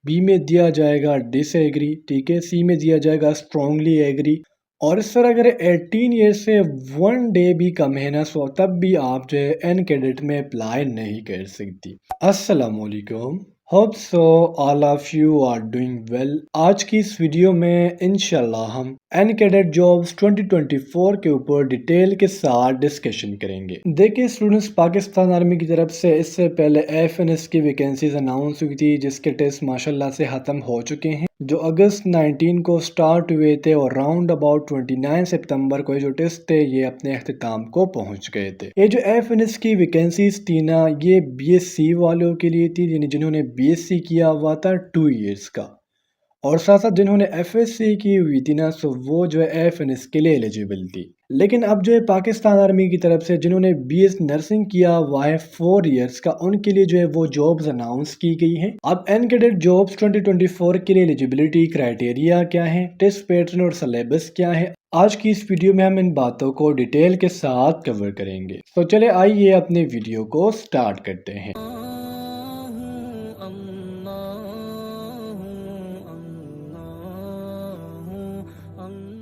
B में दिया जाएगा डिसएग्री, ठीक है, सी में दिया जाएगा स्ट्रांगली एग्री। और इस तरह अगर 18 ईयर से 1 डे भी कम है ना, सो तब भी आप जो है एन कैडेट में अप्लाई नहीं कर सकती। अस्सलाम वालेकुम, hope so all of you are doing well. आज की इस वीडियो में इंशाल्लाह हम एन कैडेट जॉब्स 2024 के ऊपर डिटेल के साथ डिस्कशन करेंगे। देखिए स्टूडेंट्स, पाकिस्तान आर्मी की तरफ से इससे पहले एफएनएस की वैकेंसीज अनाउंस हुई थी, जिसके टेस्ट माशाल्लाह से खत्म हो चुके हैं, जो अगस्त 19 को स्टार्ट हुए थे और राउंड अबाउट 29 सितंबर को ये जो टेस्ट थे ये अपने अख्ताम को पहुंच गए थे। ये जो एफएनएस की वैकेंसीज थी ना, ये बीएससी वालों के लिए थी, यानी जिन्होंने बीएससी किया हुआ था 2 इयर्स का, और साथ साथ जिन्होंने एफएससी की हुई थी ना, सो वो जो है एफएनएस के लिए एलिजिबल थी। लेकिन अब जो है पाकिस्तान आर्मी की तरफ से जिन्होंने बीएस नर्सिंग किया हुआ है 4 इयर्स का, उनके लिए जो है वो जॉब्स अनाउंस की गई हैं। अब एन कैडेट जॉब्स 2024 के लिए एलिजिबिलिटी क्राइटेरिया क्या है, टेस्ट पैटर्न और सिलेबस क्या है, आज की इस वीडियो में हम इन बातों को डिटेल के साथ कवर करेंगे। तो चले आइए अपने वीडियो को स्टार्ट करते हैं।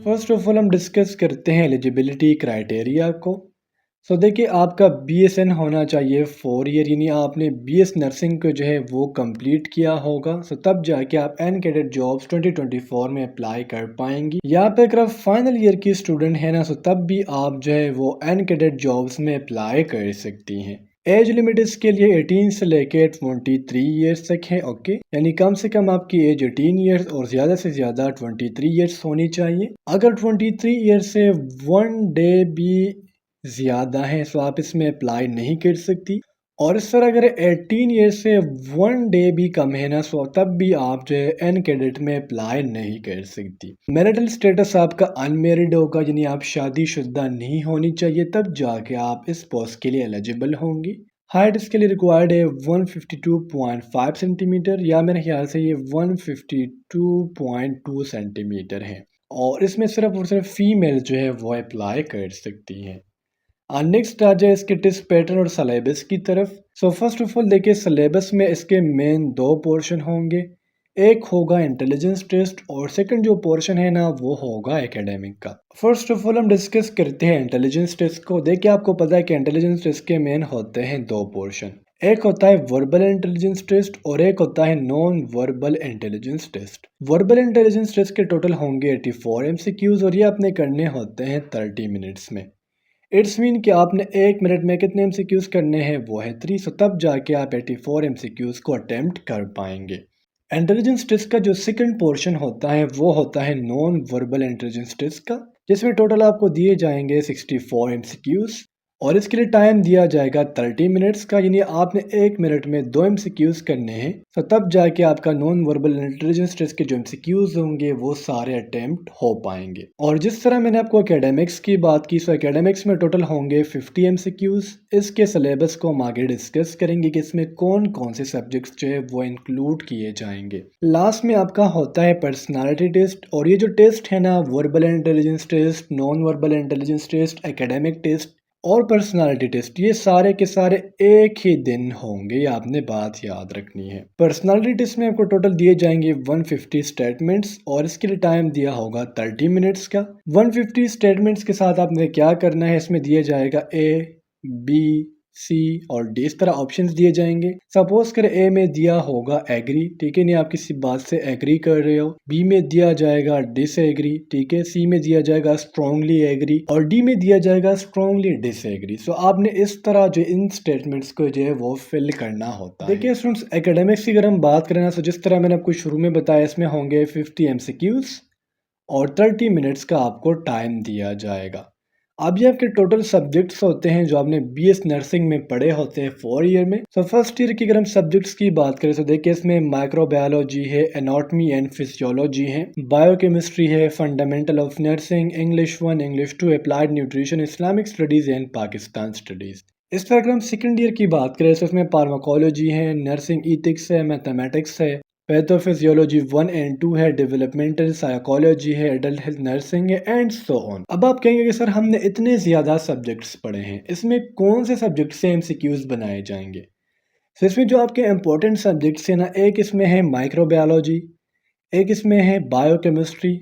फर्स्ट ऑफ ऑल हम डिस्कस करते हैं एलिजिबिलिटी क्राइटेरिया को। सो देखिए, आपका बीएसएन होना चाहिए 4 ईयर, यानी आपने बीएस नर्सिंग को जो है वो कंप्लीट किया होगा। सो तब जाके आप एन कैडेट जॉब्स 2024 में अप्लाई कर पाएंगी। या फिर अगर आप फाइनल ईयर की स्टूडेंट है ना, सो तब भी आप जो है वो एन कैडेट जॉब्स में अप्लाई कर सकती हैं। एज लिमिट इसके लिए 18 से लेके 23 ईयर्स तक है, ओके, यानी कम से कम आपकी एज 18 ईयर्स और ज्यादा से ज्यादा 23 ईयर्स होनी चाहिए। अगर 23 ईयर्स से 1 डे भी ज्यादा है तो आप इसमें अप्लाई नहीं कर सकती। और इस तरह अगर 18 ईयर्स से 1 डे भी कम है ना, सो तब भी आप जो है एन कैडेट में अप्लाई नहीं कर सकती। मैरिटल स्टेटस आपका अनमेरिड होगा, यानी आप शादीशुदा नहीं होनी चाहिए, तब जाके आप इस पोस्ट के लिए एलिजिबल होंगी। हाइट इसके लिए रिक्वायर्ड है 152.5 सेंटीमीटर, या मेरे ख्याल से ये 152.2 सेंटीमीटर है, और इसमें सिर्फ और सिर्फ फीमेल जो है वो अप्लाई कर सकती हैं। नेक्स्ट आ जाए इसके टेस्ट पैटर्न और सिलेबस की तरफ। सो फर्स्ट ऑफ ऑल देखिए, सिलेबस में इसके मेन 2 पोर्शन होंगे। एक होगा इंटेलिजेंस टेस्ट और सेकंड जो पोर्शन है ना वो होगा एकेडमिक का। फर्स्ट ऑफ ऑल हम डिस्कस करते हैं इंटेलिजेंस टेस्ट को। देखिए, आपको पता है कि इंटेलिजेंस टेस्ट के मेन होते हैं 2 पोर्शन। एक होता है वर्बल इंटेलिजेंस टेस्ट और एक होता है non verbal intelligence test. Verbal intelligence test के टोटल होंगे 84 एमसीक्यूज और ये अपने करने होते हैं 30 मिनट्स में। इट्स मीन कि आपने 1 मिनट में कितने एमसीक्यूज करने हैं, वो है 3, सो तब जाके आप 84 एमसीक्यूज को अटेम्प्ट कर पाएंगे। इंटेलिजेंस टेस्ट का जो सेकंड पोर्शन होता है वो होता है नॉन वर्बल इंटेलिजेंस टेस्ट का, जिसमें टोटल आपको दिए जाएंगे 64 एमसीक्यूज और इसके लिए टाइम दिया जाएगा 30 मिनट्स का, यानी आपने 1 मिनट में 2 एमसीक्यूज करने हैं। तो तब जाके आपका नॉन वर्बल इंटेलिजेंस टेस्ट के जो एमसीक्यूज होंगे वो सारे अटेम्प्ट हो पाएंगे। और जिस तरह मैंने आपको एकेडमिक्स की बात की, सो एकेडमिक्स में टोटल होंगे 50 एमसीक्यूज। इसके सिलेबस को हम आगे डिस्कस करेंगे कि इसमें कौन कौन से सब्जेक्ट्स जो है वो इंक्लूड किए जाएंगे। लास्ट में आपका होता है पर्सनालिटी टेस्ट, और ये जो टेस्ट है ना, verbal intelligence test, non verbal intelligence test, academic test और पर्सनालिटी टेस्ट, ये सारे के सारे एक ही दिन होंगे, ये आपने बात याद रखनी है। पर्सनालिटी टेस्ट में आपको टोटल दिए जाएंगे 150 स्टेटमेंट्स और इसके लिए टाइम दिया होगा 30 मिनट्स का। 150 स्टेटमेंट्स के साथ आपने क्या करना है, इसमें दिए जाएगा ए, बी, सी और डी, इस तरह ऑप्शंस दिए जाएंगे। सपोज कर ए में दिया होगा एग्री, ठीक है, नहीं आप किसी बात से एग्री कर रहे हो। बी में दिया जाएगा डिसएग्री, ठीक है, सी में दिया जाएगा स्ट्रांगली एग्री और डी में दिया जाएगा स्ट्रांगली डिसएग्री। सो आपने इस तरह जो इन स्टेटमेंट्स को जो है वो फिल करना होता है। देखिए स्टूडेंट्स, एकेडमिक्स की अगर हम बात करें ना, तो जिस तरह मैंने आपको शुरू में बताया, इसमें होंगे 50 एमसीक्यूज और 30 मिनट्स का आपको टाइम दिया जाएगा। अब ये आपके टोटल सब्जेक्ट्स होते हैं जो आपने बीएस नर्सिंग में पढ़े होते हैं 4 ईयर में। तो फर्स्ट ईयर की अगर हम सब्जेक्ट्स की बात करें तो देखिए, इसमें माइक्रोबायोलॉजी है, एनाटॉमी एंड फिजियोलॉजी है, बायोकेमिस्ट्री है, fundamental of nursing, English 1, English 2, applied nutrition, Islamic studies and Pakistan studies. इस तरह अगर हम सेकेंड ईयर की बात करें तो इसमें फार्माकोलॉजी है, नर्सिंग इथिक्स है, मैथमेटिक्स है, पैथोफिजियोलॉजी 1 एंड 2 है, डेवलपमेंटल साइकोलॉजी है, एडल्ट हेल्थ नर्सिंग है एंड सो ऑन। अब आप कहेंगे कि सर हमने इतने ज़्यादा सब्जेक्ट्स पढ़े हैं, इसमें कौन से सब्जेक्ट से एमसीक्यूज बनाए जाएंगे। तो इसमें जो आपके इम्पोर्टेंट सब्जेक्ट्स हैं ना, एक इसमें है माइक्रोबायोलॉजी, एक इसमें है बायोकेमिस्ट्री,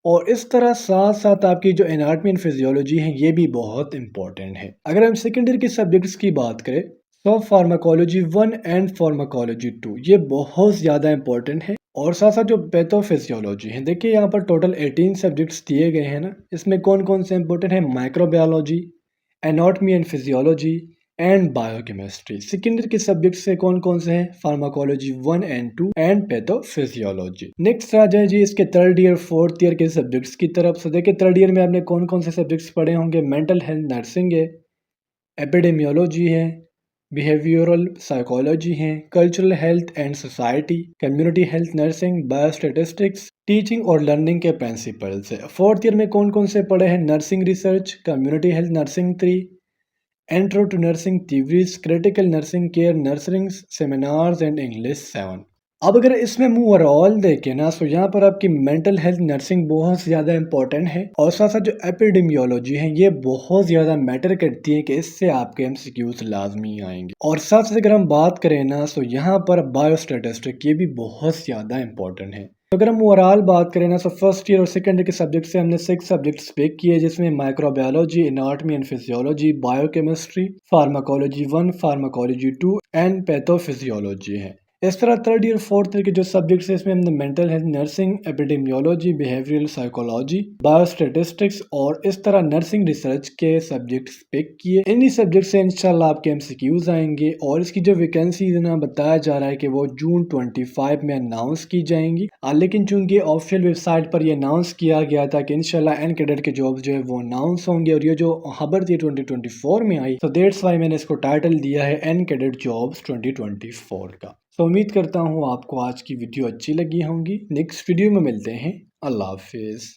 और इस तरह साथ साथ आपकी जो एनाटॉमी एंड फिजियोलॉजी है ये भी बहुत इंपॉर्टेंट है। अगर हम सेकेंडरी के सब्जेक्ट्स की बात करें तो फार्माकोलॉजी 1 एंड फार्माकोलॉजी 2 ये बहुत ज़्यादा इंपॉर्टेंट है। और साथ साथ जो पैथोफिजियोलॉजी है, देखिए यहाँ पर टोटल 18 सब्जेक्ट्स दिए गए हैं ना, इसमें कौन कौन से इंपॉर्टेंट है, microbiology, anatomy and physiology and biochemistry. Secondary के सब्जेक्ट से कौन कौन से हैं, pharmacology 1 and 2 and pathophysiology. Next आ जाए जी इसके थर्ड ईयर फोर्थ ईयर के सब्जेक्ट्स की तरफ। से देखिए थर्ड ईयर में आपने कौन कौन से सब्जेक्ट्स पढ़े होंगे, मेंटल हेल्थ नर्सिंग है, एपिडेमियोलॉजी है, बिहेवियरल साइकोलॉजी है, cultural health and society, community health nursing, biostatistics, teaching और लर्निंग के प्रिंसिपल्स है। फोर्थ ईयर में कौन कौन से पढ़े हैं, nursing research, community health nursing 3, intro to nursing theories, critical nursing care, nursing seminars and English 7। अब अगर इसमें हम ओवरऑल देखें ना, तो यहाँ पर आपकी मेंटल हेल्थ नर्सिंग बहुत ज़्यादा इंपॉर्टेंट है, और साथ साथ जो एपिडेमियोलॉजी है ये बहुत ज़्यादा मैटर करती है कि इससे आपके एमसीक्यूज लाजमी आएंगे। और साथ साथ अगर हम बात करें ना, तो यहाँ पर बायोस्टैटिस्टिक ये भी बहुत ज़्यादा इंपॉर्टेंट है। तो अगर हम ओवरऑल बात करें ना, तो फर्स्ट ईयर और सेकंड ईयर के सब्जेक्ट से हमने 6 सब्जेक्ट्स पिक किए, जिसमें microbiology, anatomy and physiology, biochemistry, pharmacology 1, pharmacology 2 and pathophysiology है। इस तरह थर्ड ईयर फोर्थ ईयर के जो सब्जेक्ट्स हैं, इसमें हमने mental health nursing, epidemiology, behavioural psychology, biostatistics और इस तरह नर्सिंग रिसर्च के सब्जेक्ट्स पिक किए। इन्हीं सब्जेक्ट से इंशाल्लाह आपके एमसीक्यूज आएंगे, और इसकी जो वैकेंसीज ना बताया जा रहा है कि वो जून 25 में अनाउंस की जाएंगी। लेकिन चूंकि ऑफिशियल वेबसाइट पर ये अनाउंस किया गया था कि इंशाल्लाह एन कैडेट के जॉब जो है वो अनाउंस होंगे, और ये जो खबर थी 2024 में आई, तो दैट्स वाई मैंने इसको टाइटल दिया है एन कैडेट जॉब्स 2024 का। तो उम्मीद करता हूँ आपको आज की वीडियो अच्छी लगी होंगी। नेक्स्ट वीडियो में मिलते हैं। अल्लाह हाफिज़।